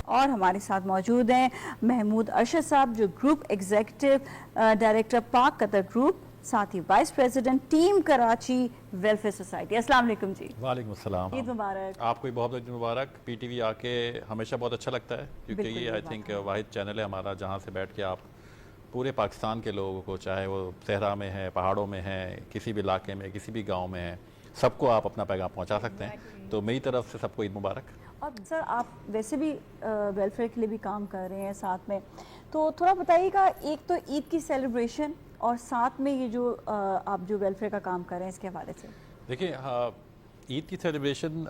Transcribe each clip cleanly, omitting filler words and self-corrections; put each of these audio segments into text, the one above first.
اور ہمارے ساتھ موجود ہیں محمود ارشد صاحب جو گروپ ایگزیکٹو ڈائریکٹر پاک قطر گروپ، ساتھ ہی vice president team Karachi welfare society. السلام علیکم جی۔ وعلیکم السلام، عید مبارک۔ آپ کو بھی بہت بہت مبارک۔ پی ٹی وی آ کے ہمیشہ بہت اچھا لگتا ہے، کیونکہ یہ آئی تھنک واحد چینل ہے ہمارا جہاں سے بیٹھ کے آپ پورے پاکستان کے لوگوں کو، چاہے وہ صحرا میں ہے، پہاڑوں میں ہے، کسی بھی علاقے میں، کسی بھی گاؤں میں ہے، سب کو آپ اپنا پیغام پہنچا سکتے ہیں۔ تو میری طرف سے سب کو عید مبارک۔ اور سر آپ ویسے بھی ویلفیئر کے لیے بھی کام کر رہے ہیں ساتھ میں، تو تھوڑا بتائیے گا، ایک تو عید کی سیلیبریشن اور ساتھ میں یہ جو آپ جو ویلفیئر کا کام کر رہے ہیں اس کے حوالے سے۔ دیکھیں، عید کی سیلیبریشن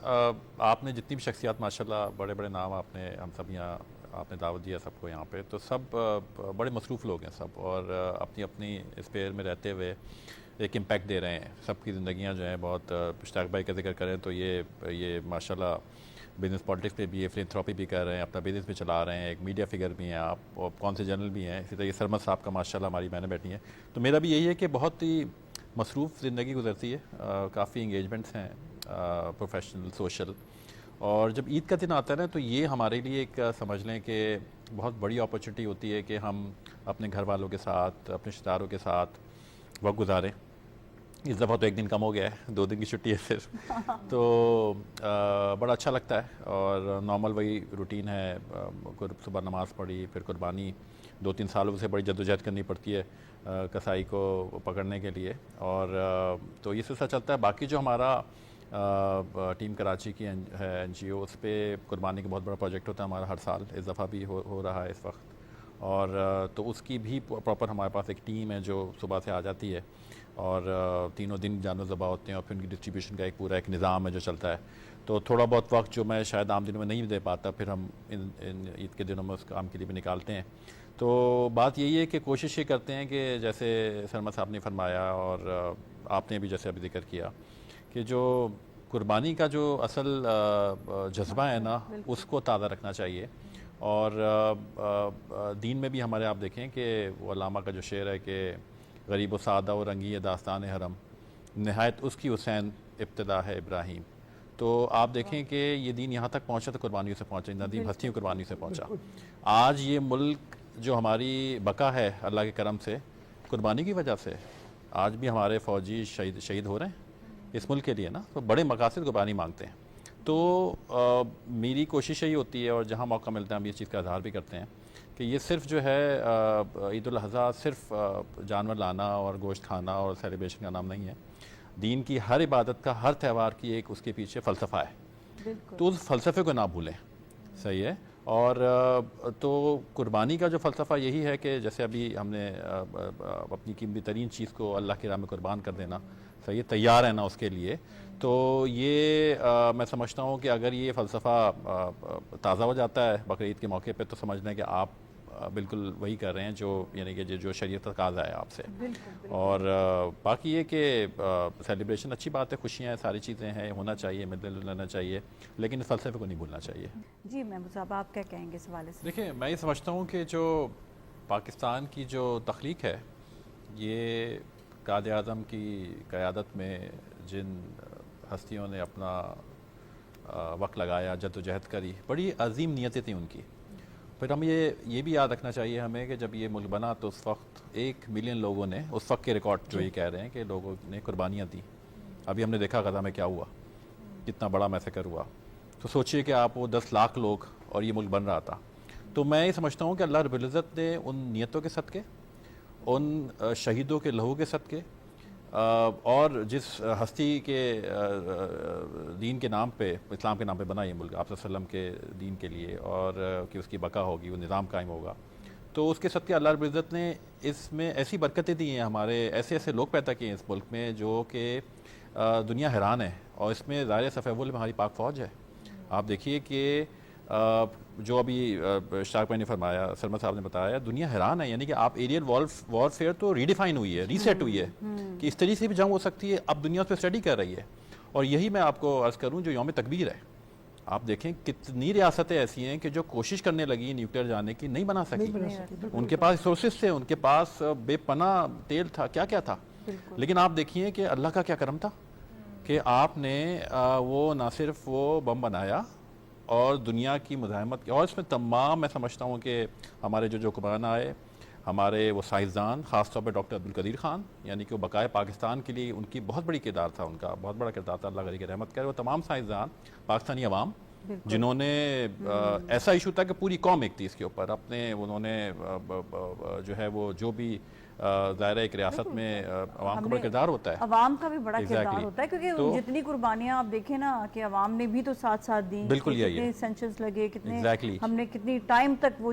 آپ نے جتنی بھی شخصیات ماشاءاللہ بڑے بڑے نام آپ نے، ہم سب یہاں آپ نے دعوت دیا سب کو یہاں پہ، تو سب بڑے مصروف لوگ ہیں سب، اور اپنی اپنی اسپیئر میں رہتے ہوئے ایک امپیکٹ دے رہے ہیں۔ سب کی زندگیاں جو ہیں بہت، اشتاق بھائی کا ذکر کریں تو یہ ماشاءاللہ بزنس پالیٹکس پہ بھی ہے، فلینتھراپی بھی کر رہے ہیں، اپنا بزنس بھی چلا رہے ہیں، ایک میڈیا فگر بھی ہیں آپ، اور کون سے جرنل بھی ہیں، اسی طرح سرمد صاحب کا ماشاءاللہ ہماری بہنیں بیٹھی ہیں۔ تو میرا بھی یہی ہے کہ بہت ہی مصروف زندگی گزرتی ہے، کافی انگیجمنٹس ہیں پروفیشنل، سوشل، اور جب عید کا دن آتا ہے نا تو یہ ہمارے لیے ایک سمجھ لیں کہ بہت بڑی اپرچونٹی ہوتی ہے کہ ہم اپنے گھر والوں کے ساتھ، اپنے رشتہ داروں کے ساتھ وقت گزاریں۔ اس دفعہ تو ایک دن کم ہو گیا ہے، 2 دن کی چھٹی ہے صرف، تو بڑا اچھا لگتا ہے، اور نارمل وہی روٹین ہے، صبح نماز پڑھی، پھر قربانی 2-3 سالوں سے بڑی جدوجہد کرنی پڑتی ہے کسائی کو پکڑنے کے لیے، اور تو یہ سلسلہ چلتا ہے۔ باقی جو ہمارا ٹیم کراچی کی ہے این جی او، اس پہ قربانی کا بہت بڑا پروجیکٹ ہوتا ہے ہمارا ہر سال، اس دفعہ بھی ہو رہا ہے اس وقت، اور تو اس کی بھی پراپر ہمارے پاس ایک ٹیم ہے جو صبح سے آ جاتی ہے، اور 3 دن جانور ذبح ہوتے ہیں، اور پھر ان کی ڈسٹریبیوشن کا ایک پورا ایک نظام ہے جو چلتا ہے۔ تو تھوڑا بہت وقت جو میں شاید عام دنوں میں نہیں دے پاتا، پھر ہم ان عید کے دنوں میں اس کام کے لیے بھی نکالتے ہیں۔ تو بات یہی ہے کہ کوشش یہ کرتے ہیں کہ جیسے سرمد صاحب نے فرمایا، اور آپ نے بھی جیسے ابھی ذکر کیا، کہ جو قربانی کا جو اصل جذبہ ہے نا، اس کو تازہ رکھنا چاہیے، اور دین میں بھی ہمارے آپ دیکھیں کہ وہ علامہ کا جو شعر ہے کہ غریب و سادہ و رنگی داستان حرم، نہایت اس کی حسین ابتدا ہے ابراہیم۔ تو آپ دیکھیں کہ یہ دین یہاں تک پہنچا تو قربانیوں سے پہنچا، ندیم ہستیوں قربانیوں سے پہنچا۔ آج یہ ملک جو ہماری بقا ہے اللہ کے کرم سے، قربانی کی وجہ سے، آج بھی ہمارے فوجی شہید ہو رہے ہیں اس ملک کے لیے نا، تو بڑے مقاصد قربانی مانگتے ہیں۔ تو میری کوشش یہی ہوتی ہے، اور جہاں موقع ملتا ہے ہم اس چیز کا اظہار بھی کرتے ہیں، کہ یہ صرف جو ہے عید الاضحیٰ صرف جانور لانا اور گوشت کھانا اور سیلیبریشن کا نام نہیں ہے۔ دین کی ہر عبادت کا، ہر تہوار کی ایک اس کے پیچھے فلسفہ ہے، تو اس فلسفے کو نہ بھولیں، صحیح ہے۔ اور تو قربانی کا جو فلسفہ یہی ہے کہ جیسے ابھی ہم نے اپنی قیمتی ترین چیز کو اللہ کی راہ میں قربان کر دینا، صحیح ہے، تیار ہے نا اس کے لیے۔ تو یہ میں سمجھتا ہوں کہ اگر یہ فلسفہ تازہ ہو جاتا ہے بقرعید کے موقع پہ، تو سمجھ لیں کہ آپ بالکل وہی کر رہے ہیں جو یعنی کہ جو شریعت کا تقاضا ہے آپ سے۔ اور باقی یہ کہ سیلیبریشن اچھی بات ہے، خوشیاں ہیں، ساری چیزیں ہیں، ہونا چاہیے، مل لینا چاہیے، لیکن اس فلسفے کو نہیں بھولنا چاہیے۔ جی محمود صاحب آپ کیا کہیں گے اس حوالے سے؟ دیکھیں، میں یہ سمجھتا ہوں کہ جو پاکستان کی جو تخلیق ہے، یہ قائد اعظم کی قیادت میں جن ہستیوں نے اپنا وقت لگایا، جد و جہد کری، بڑی عظیم نیتیں تھیں ان کی۔ پھر ہم یہ بھی یاد رکھنا چاہیے ہمیں کہ جب یہ ملک بنا تو اس وقت 1 ملین لوگوں نے، اس وقت کے ریکارڈ جو یہ کہہ رہے ہیں کہ لوگوں نے قربانیاں دیں۔ ابھی ہم نے دیکھا غزہ میں کیا ہوا، کتنا بڑا میسیکر ہوا، تو سوچئے کہ آپ وہ 10 لاکھ لوگ اور یہ ملک بن رہا تھا۔ تو میں یہ سمجھتا ہوں کہ اللہ رب العزت نے ان نیتوں کے صدقے، ان شہیدوں کے لہو کے صدقے، اور جس ہستی کے دین کے نام پہ، اسلام کے نام پہ بنا یہ ملک، آپ صلی اللہ علیہ وسلم کے دین کے لیے، اور کہ اس کی بقا ہوگی، وہ نظام قائم ہوگا، تو اس کے صدقے اللہ رب العزت نے اس میں ایسی برکتیں دی ہیں، ہمارے ایسے لوگ پیدا کیے ہیں اس ملک میں جو کہ دنیا حیران ہے، اور اس میں ظاہر صف اول میں ہماری پاک فوج ہے۔ آپ دیکھیے کہ جو ابھی اشتاق بھائی نے فرمایا، سرمد صاحب نے بتایا، دنیا حیران ہے، یعنی کہ آپ ایریل وارفیئر تو ریڈیفائن ہوئی ہے، ریسیٹ ہوئی ہے، کہ اس طریقے سے بھی جنگ ہو سکتی ہے، اب دنیا اس پہ اسٹڈی کر رہی ہے۔ اور یہی میں آپ کو عرض کروں جو یوم تکبیر ہے، آپ دیکھیں کتنی ریاستیں ایسی ہیں کہ جو کوشش کرنے لگی نیوکلیئر جانے کی، نہیں بنا سکی، ان کے پاس ریسورسز تھے، ان کے پاس بے پناہ تیل تھا، کیا کیا تھا، لیکن آپ دیکھیے کہ اللہ کا کیا کرم تھا کہ آپ نے وہ نہ صرف وہ بم بنایا اور دنیا کی مزاحمت کی، اور اس میں تمام میں سمجھتا ہوں کہ ہمارے جو حکمران آئے، ہمارے وہ سائنسدان، خاص طور پہ ڈاکٹر عبدالقدیر خان، یعنی کہ وہ بقائے پاکستان کے لیے ان کی بہت بڑی کردار تھا، ان کا بہت بڑا کردار تھا، اللہ غنی کی رحمت کرے، وہ تمام سائنسدان، پاکستانی عوام جنہوں نے ایسا ایشو تھا کہ پوری قوم ایک تھی اس کے اوپر، اپنے انہوں نے جو ہے وہ جو بھی ظاہر ہے ایک ریاست میں عوام کا بڑا کردار ہوتا ہے، عوام کا بھی بڑا کردار Exactly. ہوتا ہے، کیونکہ تو جتنی قربانیاں آپ دیکھیں نا کہ عوام نے بھی تو ساتھ ساتھ دی، بالکل یہی ہے، کتنے سینشنز لگے، کتنے Exactly. ہم نے کتنی ٹائم تک وہ